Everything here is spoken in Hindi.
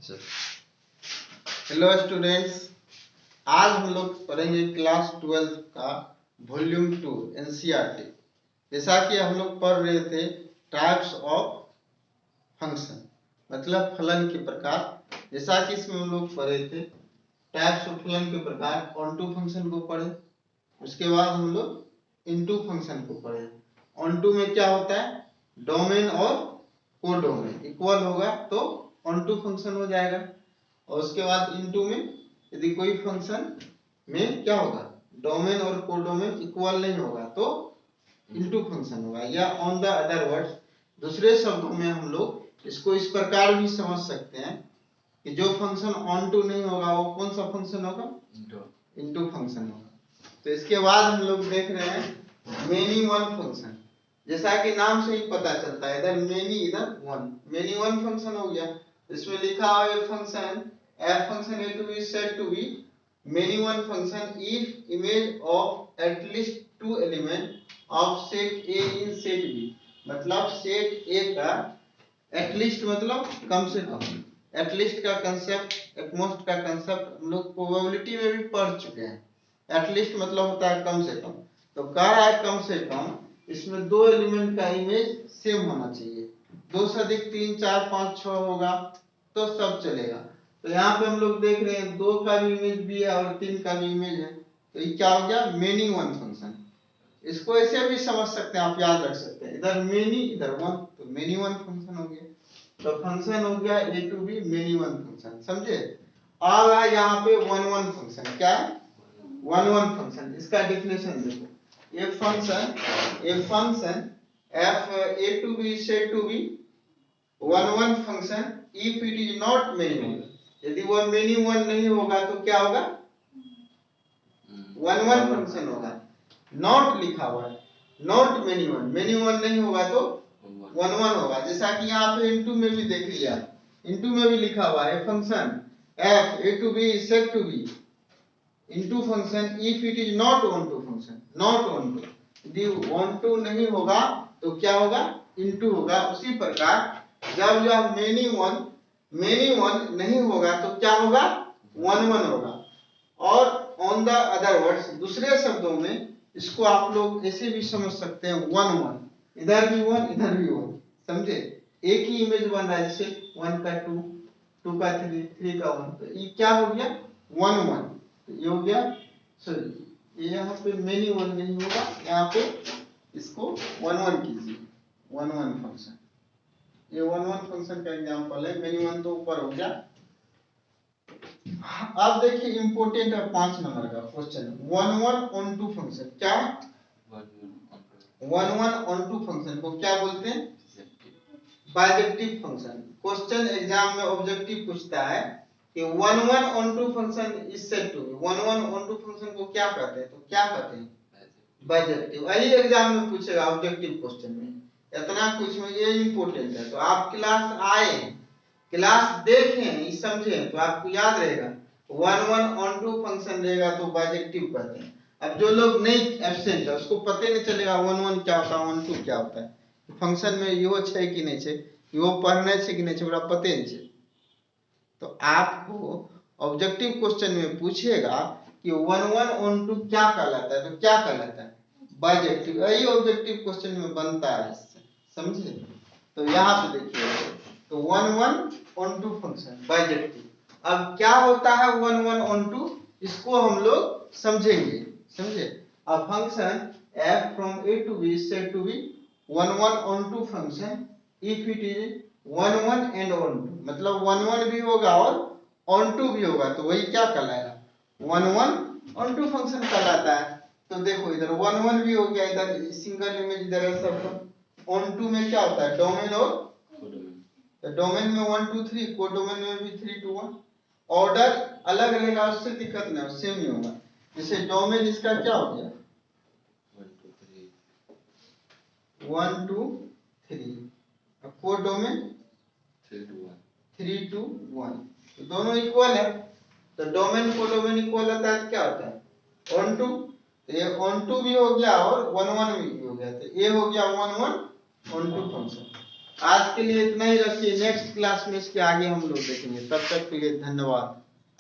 हेलो स्टूडेंट्स, आज हम लोग पढ़ेंगे क्लास 12 का वॉल्यूम 2 एनसीईआरटी। जैसा कि हम लोग पढ़ रहे थे टाइप्स ऑफ फंक्शन, मतलब फलन के प्रकार। जैसा कि इसमें हम लोग पढ़े थे टाइप्स ऑफ फलन के प्रकार, ऑनटू फंक्शन को पढ़े। उसके बाद हम लोग इनटू फंक्शन को पढ़े। ऑनटू में क्या होता है, डोमेन और कोडोमेन इक्वल होगा तो ऑनटू फंक्शन हो जाएगा। और उसके बाद इनटू में यदि कोई फंक्शन में क्या होगा, डोमेन और कोडोमेन इक्वल नहीं होगा तो इनटू फंक्शन होगा। या ऑन द अदर वर्ड्स, दूसरे शब्दों में हम लोग इसको इस प्रकार भी समझ सकते हैं कि जो फंक्शन ऑन टू नहीं होगा वो कौन सा फंक्शन होगा, इनटू फंक्शन होगा। तो इसके बाद हम लोग देख रहे हैं मेनी वन फंक्शन। जैसा कि नाम से ही पता चलता है, इधर मेनी इधर वन, मेनी वन फंक्शन हो गया। इसमें लिखा हुआ है function f function a to b is said to be many one function if image of at least two element of set a in set b। मतलब सेट a का at least मतलब कम से कम, at least का कंसेप्ट, at most का कंसेप्ट हम लोग प्रोबेबिलिटी में भी पढ़ चुके हैं। at least मतलब होता है कम से कम, तो कह रहा है कम से कम इसमें दो एलिमेंट का इमेज सेम होना चाहिए। 2 से अधिक 3 4 5 6 होगा तो सब चलेगा। तो यहाँ पे हम लोग देख रहे हैं 2 का भी इमेज भी है और 3 का भी इमेज है, तो ये क्या हो गया, मेनी वन फंक्शन। इसको ऐसे भी समझ सकते हैं, आप याद रख सकते हैं, इधर मेनी इधर वन, तो मेनी वन फंक्शन हो गया। तो फंक्शन हो गया A to B many one function, समझे। आ रहा है यहाँ पे वन वन फंक्शन, क्या है वन वन फंक्शन। इसका डेफिनेशन देखो, a function f a to b is said to be one one function if it is not many one। यदि वह many one नहीं होगा तो क्या होगा, one one फंक्शन होगा। नॉट लिखा हुआ है, not many one, many one नहीं होगा तो one one होगा। जैसा कि यहाँ पे into में भी देख लिया, into में भी लिखा हुआ है function f a to b is said to be into function if it is not onto function, not onto। यदि onto नहीं होगा तो क्या होगा, into होगा। उसी प्रकार जब यह many one नहीं होगा तो क्या होगा, one one होगा। और on the other words, दूसरे शब्दों में इसको आप लोग ऐसे भी समझ सकते हैं one one, इधर भी one इधर भी one, समझे। एक ही इमेज बन रहा है, जैसे 1 का 2, 2 का 3, 3 का 1, तो ये क्या हो गया one one। ये हो गया, सॉरी ये यहाँ पे मेनी वन नहीं होगा, यहाँ पे इसको वन वन कीजिए, वन वन फंक्शन। ये वन वन फंक्शन का एग्जांपल है, मेनी वन तो ऊपर हो गया। अब देखिए इंपॉर्टेंट है 5 नंबर का question, one one onto function. क्या one one onto function को क्या बोलते हैं, बाइजेक्टिव फंक्शन। क्वेश्चन एग्जाम में ऑब्जेक्टिव पूछता है कि one one onto function is said to be, one one onto function को क्या कहते हैं, तो क्या कहते हैं, बाइजेक्टिव। वही एग्जाम में पूछेगा ऑब्जेक्टिव क्वेश्चन में, इतना कुछ में ये इंपॉर्टेंट है। तो आप क्लास आए, क्लास देखें, समझे तो आपको याद रहेगा। One one onto function रहेगा तो बाइजेक्टिव कहते हैं। अब जो लोग नहीं एब्सेंट है उसको पता नहीं चलेगा वन वन क्या होता है, वन टू क्या होता है, फंक्शन में यो है कि नहीं है, यो पढ़ने से कि नहीं है, ओकरा पते नहीं है। तो आपको ऑब्जेक्टिव क्वेश्चन में पूछेगा कि वन वन ऑन टू क्या कहलाता है, तो क्या कहलाता है, बाइजेक्टिव। यही ऑब्जेक्टिव क्वेश्चन में बनता है इससे, समझे। तो यहाँ पे देखिए, तो one one onto function bijective. अब क्या होता है वन वन ऑन टू, इसको हम लोग समझेंगे, समझे। अब function f from a to b is said to be one one on to function if it is one one and onto, मतलब वन वन भी होगा और ऑन टू भी होगा, तो वही क्या कहलाएगा, one one onto function कहलाता है। तो देखो इधर वन वन भी हो गया, इधर सिंगल इमेज इधर है सब। ऑन टू में क्या होता है, डोमेन और कोडोमेन। तो डोमेन में 1 2 3, कोडोमेन में भी 3 2 1। ऑर्डर अलग रहेगा, उससे दिक्कत नहीं, सेम ही होगा। जैसे डोमेन इसका क्या हो गया 1 2 3, कोडोमेन 3 2 1, तो दोनों इक्वल है। तो डोमेन कोडोमेन इक्वल होता है, क्या होता है ऑन टू। तो ये ऑन टू भी हो गया और वन वन भी हो गया, तो ये हो गया one one onto function, आज के लिए इतना ही रखिए, नेक्स्ट क्लास में इसके आगे हम लोग देखेंगे। तब तक के लिए धन्यवाद।